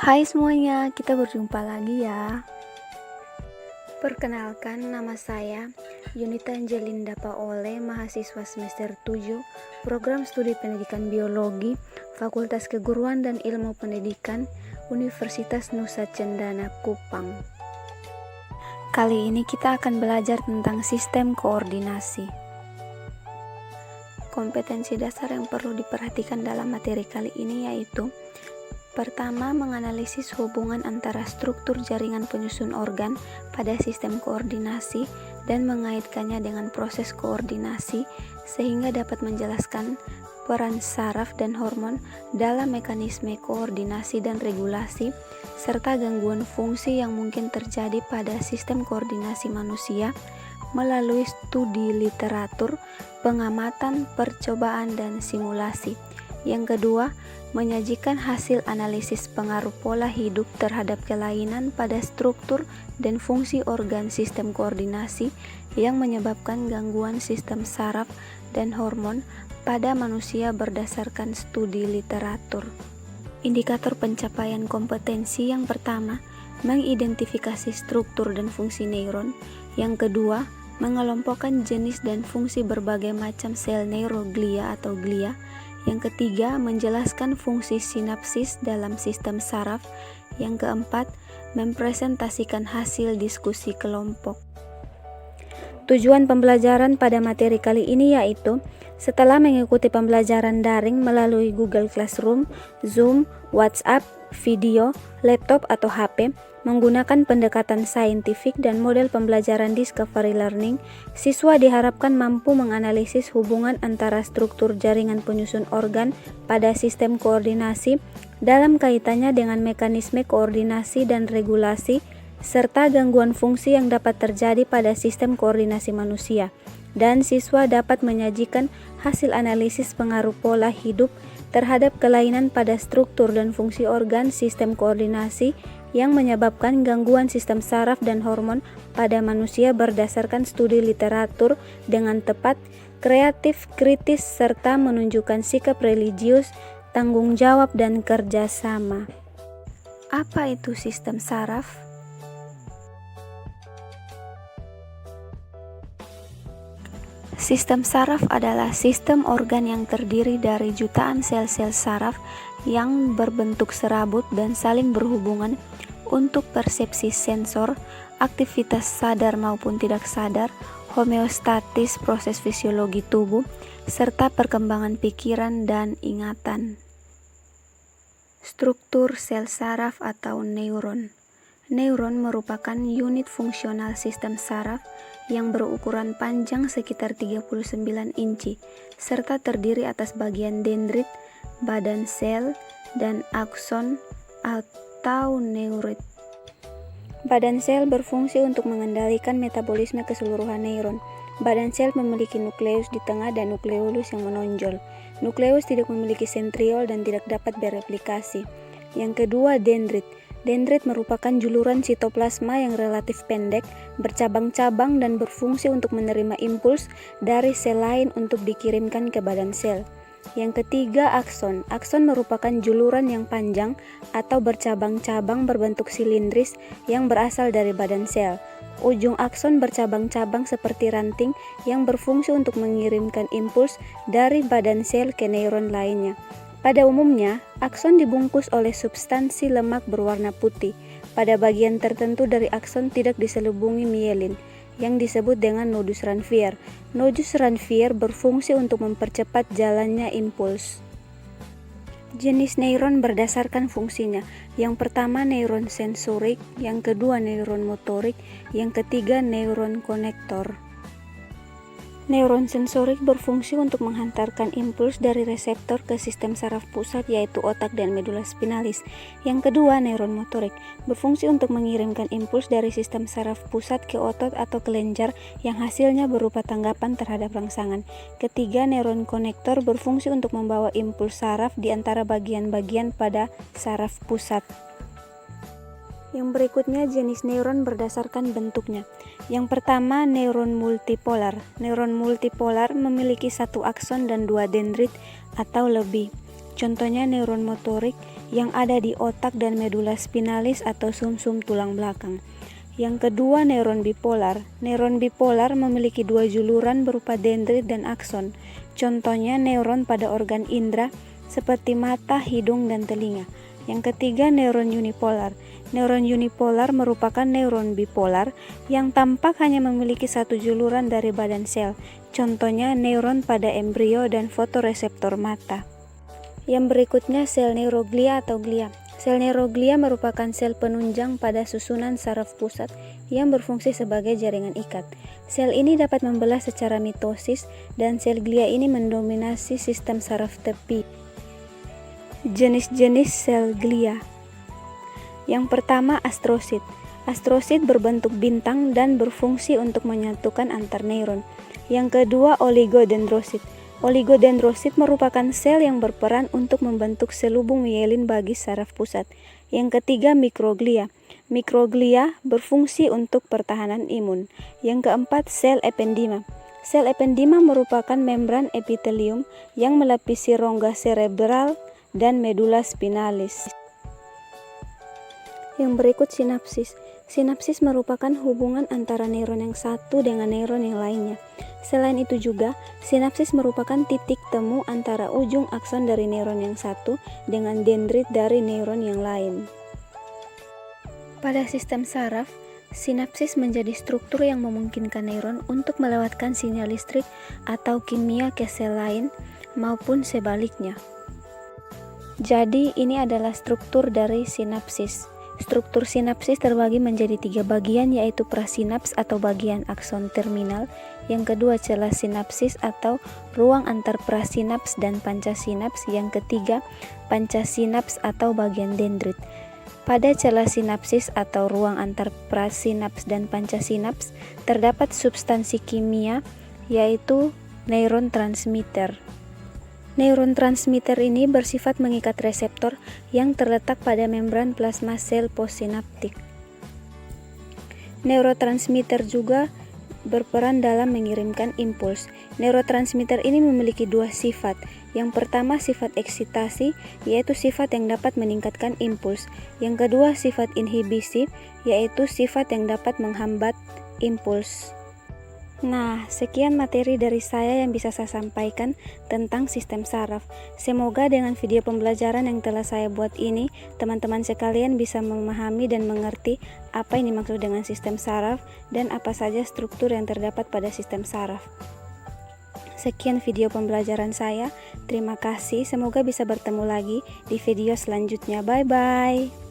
Hai semuanya, kita berjumpa lagi ya. Perkenalkan, nama saya Yunita Angelinda Paole, mahasiswa semester 7, Program Studi Pendidikan Biologi, Fakultas Keguruan dan Ilmu Pendidikan, Universitas Nusa Cendana, Kupang. Kali ini kita akan belajar tentang sistem koordinasi. Kompetensi dasar yang perlu diperhatikan dalam materi kali ini yaitu: pertama, menganalisis hubungan antara struktur jaringan penyusun organ pada sistem koordinasi dan mengaitkannya dengan proses koordinasi sehingga dapat menjelaskan peran saraf dan hormon dalam mekanisme koordinasi dan regulasi serta gangguan fungsi yang mungkin terjadi pada sistem koordinasi manusia melalui studi literatur, pengamatan, percobaan, dan simulasi. Yang kedua, menyajikan hasil analisis pengaruh pola hidup terhadap kelainan pada struktur dan fungsi organ sistem koordinasi yang menyebabkan gangguan sistem saraf dan hormon pada manusia berdasarkan studi literatur. Indikator pencapaian kompetensi yang pertama, mengidentifikasi struktur dan fungsi neuron. Yang kedua, mengelompokkan jenis dan fungsi berbagai macam sel neuroglia atau glia. Yang ketiga, menjelaskan fungsi sinapsis dalam sistem saraf. Yang keempat, mempresentasikan hasil diskusi kelompok. Tujuan pembelajaran pada materi kali ini yaitu, setelah mengikuti pembelajaran daring melalui Google Classroom, Zoom, WhatsApp, video, laptop atau HP, menggunakan pendekatan saintifik dan model pembelajaran Discovery Learning, siswa diharapkan mampu menganalisis hubungan antara struktur jaringan penyusun organ pada sistem koordinasi dalam kaitannya dengan mekanisme koordinasi dan regulasi, serta gangguan fungsi yang dapat terjadi pada sistem koordinasi manusia. Dan siswa dapat menyajikan hasil analisis pengaruh pola hidup terhadap kelainan pada struktur dan fungsi organ sistem koordinasi yang menyebabkan gangguan sistem saraf dan hormon pada manusia berdasarkan studi literatur dengan tepat, kreatif, kritis, serta menunjukkan sikap religius, tanggung jawab, dan kerjasama. Apa itu sistem saraf? Sistem saraf adalah sistem organ yang terdiri dari jutaan sel-sel saraf yang berbentuk serabut dan saling berhubungan untuk persepsi sensor, aktivitas sadar maupun tidak sadar, homeostatis proses fisiologi tubuh, serta perkembangan pikiran dan ingatan. Struktur sel saraf atau neuron. Neuron merupakan unit fungsional sistem saraf yang berukuran panjang sekitar 39 inci, serta terdiri atas bagian dendrit, badan sel, dan akson atau neurit. Badan sel berfungsi untuk mengendalikan metabolisme keseluruhan neuron. Badan sel memiliki nukleus di tengah dan nukleolus yang menonjol. Nukleus tidak memiliki sentriol dan tidak dapat bereplikasi. Yang kedua, dendrit. Dendrit merupakan juluran sitoplasma yang relatif pendek, bercabang-cabang dan berfungsi untuk menerima impuls dari sel lain untuk dikirimkan ke badan sel. Yang ketiga, akson. Akson merupakan juluran yang panjang atau bercabang-cabang berbentuk silindris yang berasal dari badan sel. Ujung akson bercabang-cabang seperti ranting yang berfungsi untuk mengirimkan impuls dari badan sel ke neuron lainnya. Pada umumnya, akson dibungkus oleh substansi lemak berwarna putih. Pada bagian tertentu dari akson tidak diselubungi mielin, yang disebut dengan nodus Ranvier. Nodus Ranvier berfungsi untuk mempercepat jalannya impuls. Jenis neuron berdasarkan fungsinya. Yang pertama neuron sensorik, yang kedua neuron motorik, yang ketiga neuron konektor. Neuron sensorik berfungsi untuk menghantarkan impuls dari reseptor ke sistem saraf pusat yaitu otak dan medula spinalis. Yang kedua, neuron motorik berfungsi untuk mengirimkan impuls dari sistem saraf pusat ke otot atau kelenjar yang hasilnya berupa tanggapan terhadap rangsangan. Ketiga, neuron konektor berfungsi untuk membawa impuls saraf di antara bagian-bagian pada saraf pusat. Yang berikutnya jenis neuron berdasarkan bentuknya. Yang pertama, neuron multipolar. Neuron multipolar memiliki satu akson dan dua dendrit atau lebih. Contohnya neuron motorik yang ada di otak dan medula spinalis atau sumsum tulang belakang. Yang kedua, neuron bipolar. Neuron bipolar memiliki dua juluran berupa dendrit dan akson. Contohnya neuron pada organ indera seperti mata, hidung, dan telinga. Yang ketiga, neuron unipolar. Neuron unipolar merupakan neuron bipolar yang tampak hanya memiliki satu juluran dari badan sel. Contohnya neuron pada embrio dan fotoreseptor mata. Yang berikutnya, sel neuroglia atau glia. Sel neuroglia merupakan sel penunjang pada susunan saraf pusat yang berfungsi sebagai jaringan ikat. Sel ini dapat membelah secara mitosis dan sel glia ini mendominasi sistem saraf tepi. Jenis-jenis sel glia. Yang pertama, astrosit. Astrosit berbentuk bintang dan berfungsi untuk menyatukan antar neuron. Yang kedua, oligodendrosit. Oligodendrosit merupakan sel yang berperan untuk membentuk selubung mielin bagi saraf pusat. Yang ketiga, mikroglia. Mikroglia berfungsi untuk pertahanan imun. Yang keempat, sel ependima. Sel ependima merupakan membran epitelium yang melapisi rongga cerebral dan medula spinalis. Yang berikut, sinapsis. Sinapsis merupakan hubungan antara neuron yang satu dengan neuron yang lainnya. Selain itu juga, sinapsis merupakan titik temu antara ujung akson dari neuron yang satu dengan dendrit dari neuron yang lain. Pada sistem saraf, sinapsis menjadi struktur yang memungkinkan neuron untuk melewatkan sinyal listrik atau kimia ke sel lain maupun sebaliknya. Jadi, ini adalah struktur dari sinapsis. Struktur sinapsis terbagi menjadi 3 bagian, yaitu prasinaps atau bagian akson terminal, yang kedua celah sinapsis atau ruang antar prasinaps dan pancasinaps, yang ketiga pancasinaps atau bagian dendrit. Pada celah sinapsis atau ruang antar prasinaps dan pancasinaps terdapat substansi kimia, yaitu neuron transmitter. Neuron transmitter ini bersifat mengikat reseptor yang terletak pada membran plasma sel postsinaptik. Neurotransmitter juga berperan dalam mengirimkan impuls. Neurotransmitter ini memiliki dua sifat. Yang pertama, sifat eksitasi, yaitu sifat yang dapat meningkatkan impuls. Yang kedua, sifat inhibisi, yaitu sifat yang dapat menghambat impuls. Nah, sekian materi dari saya yang bisa saya sampaikan tentang sistem saraf. Semoga dengan video pembelajaran yang telah saya buat ini, teman-teman sekalian bisa memahami dan mengerti apa yang dimaksud dengan sistem saraf dan apa saja struktur yang terdapat pada sistem saraf. Sekian video pembelajaran saya. Terima kasih. Semoga bisa bertemu lagi di video selanjutnya. Bye-bye.